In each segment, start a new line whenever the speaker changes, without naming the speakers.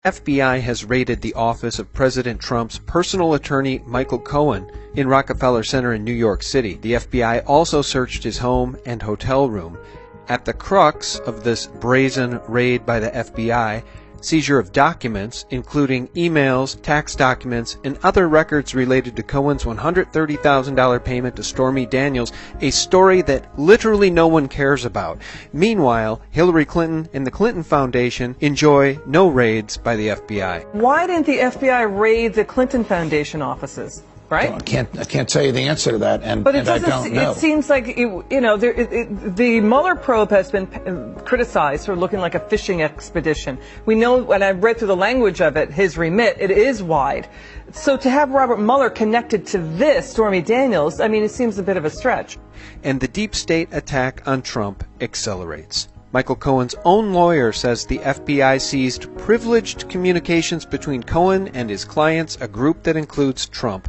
FBI has raided the office of President Trump's personal attorney, Michael Cohen, in Rockefeller Center in New York City. The FBI also searched his home and hotel room. At the crux of this brazen raid by the FBI, seizure of documents, including emails, tax documents, and other records related to Cohen's $130,000 payment to Stormy Daniels, a story that literally no one cares about. Meanwhile, Hillary Clinton and the Clinton Foundation enjoy no raids by the FBI.
Why didn't the FBI raid the Clinton Foundation offices? Right?
I can't tell you the answer to that, and I don't know.
It seems like the Mueller probe has been criticized for looking like a fishing expedition. We know, when I read through the language of it, his remit, it is wide. So to have Robert Mueller connected to this, Stormy Daniels, I mean, it seems a bit of a stretch.
And the deep state attack on Trump accelerates. Michael Cohen's own lawyer says the FBI seized privileged communications between Cohen and his clients, a group that includes Trump.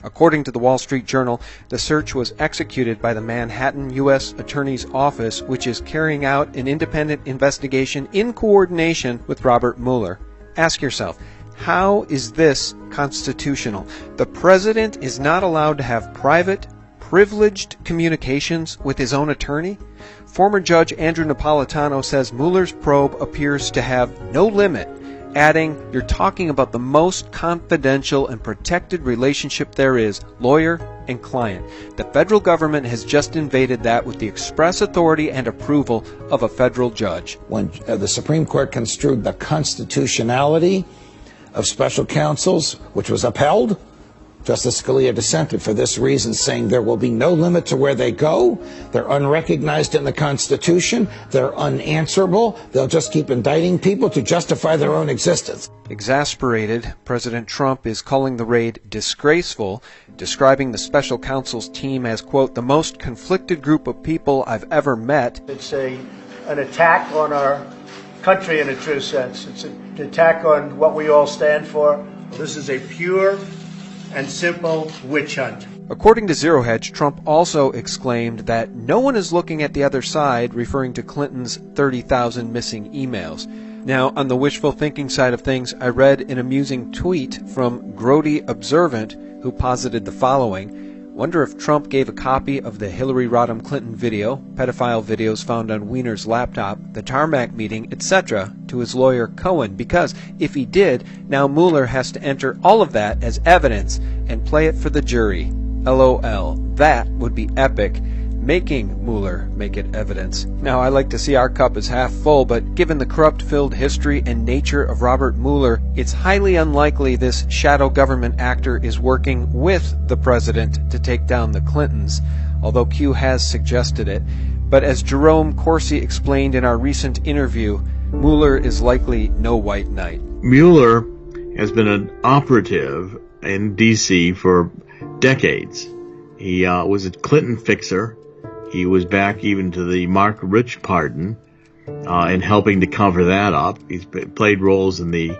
According to the Wall Street Journal, the search was executed by the Manhattan U.S. Attorney's Office, which is carrying out an independent investigation in coordination with Robert Mueller. Ask yourself, how is this constitutional? The president is not allowed to have private, privileged communications with his own attorney? Former Judge Andrew Napolitano says Mueller's probe appears to have no limit, adding, "You're talking about the most confidential and protected relationship there is, lawyer and client. The federal government has just invaded that with the express authority and approval of a federal judge."
When the Supreme Court construed the constitutionality of special counsels, which was upheld, Justice Scalia dissented for this reason, saying there will be no limit to where they go. They're unrecognized in the Constitution. They're unanswerable. They'll just keep indicting people to justify their own existence.
Exasperated, President Trump is calling the raid disgraceful, describing the special counsel's team as, quote, "the most conflicted group of people I've ever met."
It's an attack on our country in a true sense. It's an attack on what we all stand for. This is a pure and simple witch hunt.
According to Zero Hedge, Trump also exclaimed that no one is looking at the other side, referring to Clinton's 30,000 missing emails. Now, on the wishful thinking side of things, I read an amusing tweet from Grody Observant, who posited the following: "Wonder if Trump gave a copy of the Hillary Rodham Clinton video, pedophile videos found on Weiner's laptop, the tarmac meeting, etc., to his lawyer Cohen, because if he did, now Mueller has to enter all of that as evidence and play it for the jury. LOL. That would be epic. Making Mueller make it evidence." Now, I like to see our cup as half full, but given the corrupt-filled history and nature of Robert Mueller, it's highly unlikely this shadow government actor is working with the president to take down the Clintons, although Q has suggested it. But as Jerome Corsi explained in our recent interview, Mueller is likely no white knight.
Mueller has been an operative in D.C. for decades. He was a Clinton fixer. He was back even to the Mark Rich pardon and helping to cover that up. He's played roles in the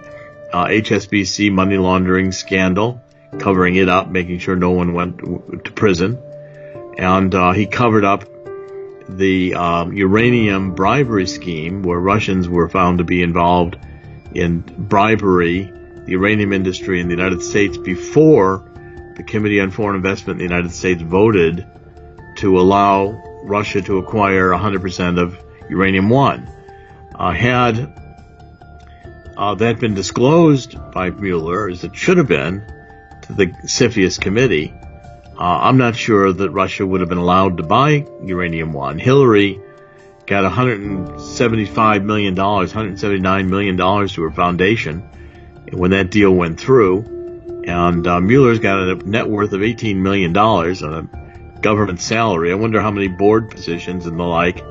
HSBC money laundering scandal, covering it up, making sure no one went to prison. And he covered up the uranium bribery scheme where Russians were found to be involved in bribery the uranium industry in the United States before the Committee on Foreign Investment in the United States voted to allow Russia to acquire 100% of uranium-1. Had that been disclosed by Mueller, as it should have been, to the CFIUS committee, I'm not sure that Russia would have been allowed to buy uranium-1. Hillary got $175 million, $179 million to her foundation when that deal went through. And Mueller's got a net worth of $18 million on a government salary. I wonder how many board positions and the like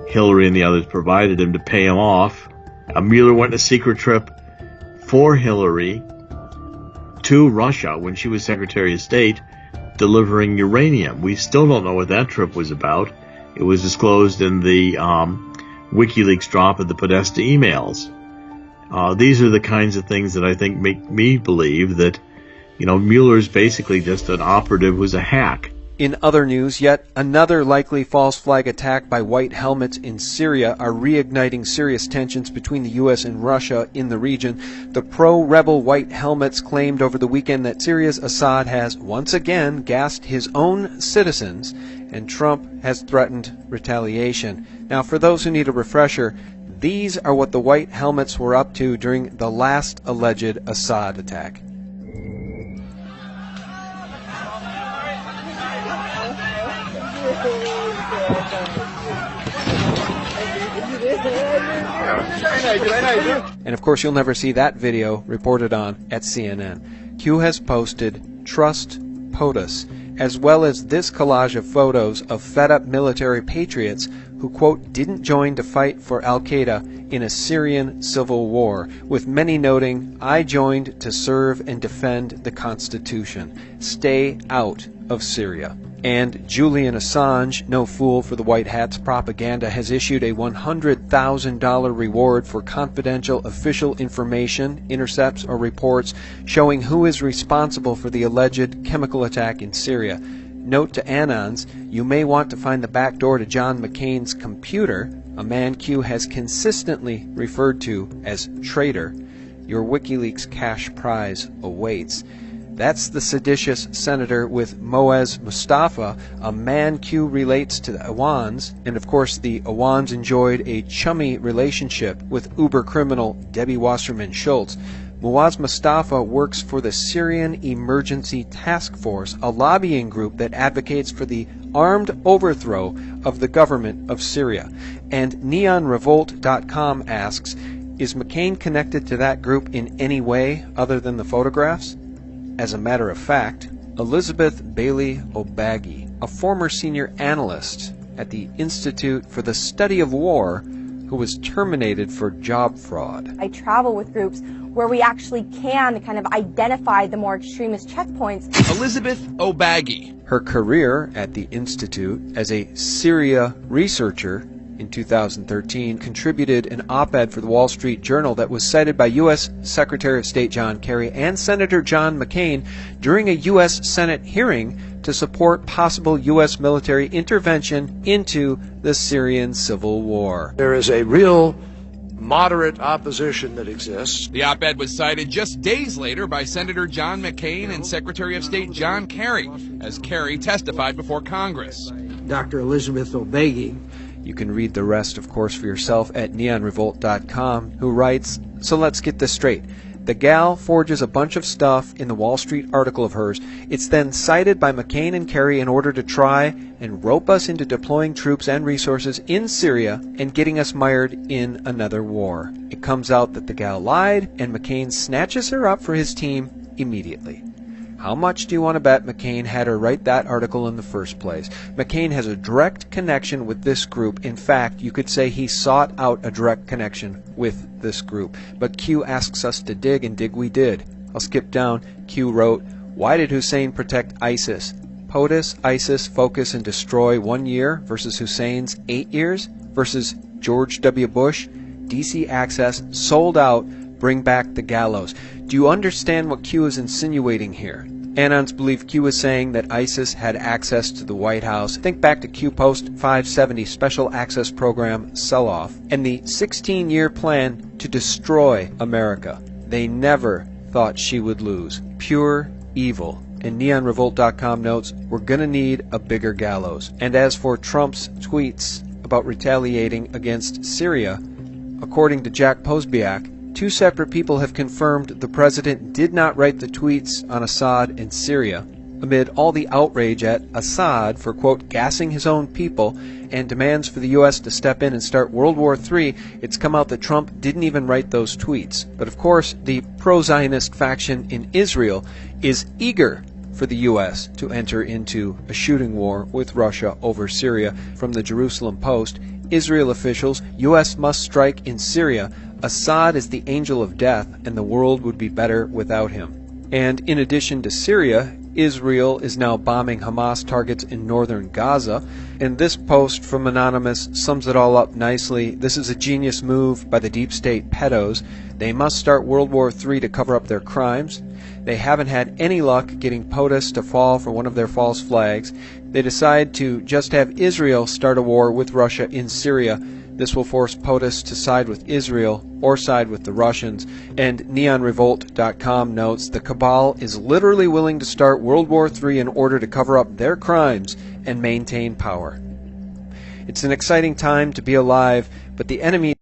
Hillary and the others provided him to pay him off. Mueller went on a secret trip for Hillary to Russia when she was Secretary of State, delivering uranium. We still don't know what that trip was about. It was disclosed in the WikiLeaks drop of the Podesta emails. These are the kinds of things that I think make me believe that, Mueller's basically just an operative who's a hack.
In other news, yet another likely false flag attack by white helmets in Syria are reigniting serious tensions between the U.S. and Russia in the region. The pro-rebel white helmets claimed over the weekend that Syria's Assad has once again gassed his own citizens, and Trump has threatened retaliation. Now, for those who need a refresher, these are what the white helmets were up to during the last alleged Assad attack. And of course, you'll never see that video reported on at CNN. Q has posted "Trust POTUS," as well as this collage of photos of fed-up military patriots who, quote, didn't join to fight for al-Qaeda in a Syrian civil war, with many noting, "I joined to serve and defend the Constitution. Stay out of Syria." And Julian Assange, no fool for the White Hat's propaganda, has issued a $100,000 reward for confidential official information, intercepts, or reports showing who is responsible for the alleged chemical attack in Syria. Note to Anons, you may want to find the back door to John McCain's computer, a man Q has consistently referred to as traitor. Your WikiLeaks cash prize awaits. That's the seditious senator with Moaz Mustafa, a man Q relates to the Awans, and of course the Awans enjoyed a chummy relationship with uber criminal Debbie Wasserman Schultz. Moaz Mustafa works for the Syrian Emergency Task Force, a lobbying group that advocates for the armed overthrow of the government of Syria. And NeonRevolt.com asks, is McCain connected to that group in any way other than the photographs? As a matter of fact, Elizabeth Bailey Obagi, a former senior analyst at the Institute for the Study of War, who was terminated for job fraud.
I travel with groups where we actually can kind of identify the more extremist checkpoints.
Elizabeth Obagi.
Her career at the Institute as a Syria researcher in 2013 contributed an op-ed for the Wall Street Journal that was cited by U.S. Secretary of State John Kerry and Senator John McCain during a U.S. Senate hearing to support possible U.S. military intervention into the Syrian civil war.
There is a real moderate opposition that exists.
The op-ed was cited just days later by Senator John McCain and Secretary of State John Kerry, as Kerry testified before Congress.
Dr. Elizabeth Obagi.
You can read the rest, of course, for yourself at neonrevolt.com, who writes, so let's get this straight. The gal forges a bunch of stuff in the Wall Street article of hers. It's then cited by McCain and Kerry in order to try and rope us into deploying troops and resources in Syria and getting us mired in another war. It comes out that the gal lied, and McCain snatches her up for his team immediately. How much do you want to bet McCain had her write that article in the first place? McCain has a direct connection with this group. In fact, you could say he sought out a direct connection with this group. But Q asks us to dig, and dig we did. I'll skip down. Q wrote, why did Hussein protect ISIS? POTUS, ISIS, focus and destroy 1 year versus Hussein's 8 years versus George W. Bush, DC access, sold out, bring back the gallows. Do you understand what Q is insinuating here? Anons believe Q is saying that ISIS had access to the White House. Think back to Q Post 570 Special Access Program sell-off and the 16-year plan to destroy America. They never thought she would lose. Pure evil. And NeonRevolt.com notes, we're going to need a bigger gallows. And as for Trump's tweets about retaliating against Syria, according to Jack Posbiak, 2 separate people have confirmed the president did not write the tweets on Assad and Syria. Amid all the outrage at Assad for, quote, gassing his own people and demands for the U.S. to step in and start World War III, it's come out that Trump didn't even write those tweets. But of course, the pro-Zionist faction in Israel is eager for the U.S. to enter into a shooting war with Russia over Syria. From the Jerusalem Post, Israel officials, U.S. must strike in Syria. Assad is the angel of death, and the world would be better without him. And in addition to Syria, Israel is now bombing Hamas targets in northern Gaza. And this post from Anonymous sums it all up nicely. This is a genius move by the deep state pedos. They must start World War III to cover up their crimes. They haven't had any luck getting POTUS to fall for one of their false flags. They decide to just have Israel start a war with Russia in Syria. This will force POTUS to side with Israel or side with the Russians. And neonrevolt.com notes the cabal is literally willing to start World War III in order to cover up their crimes and maintain power. It's an exciting time to be alive, but the enemy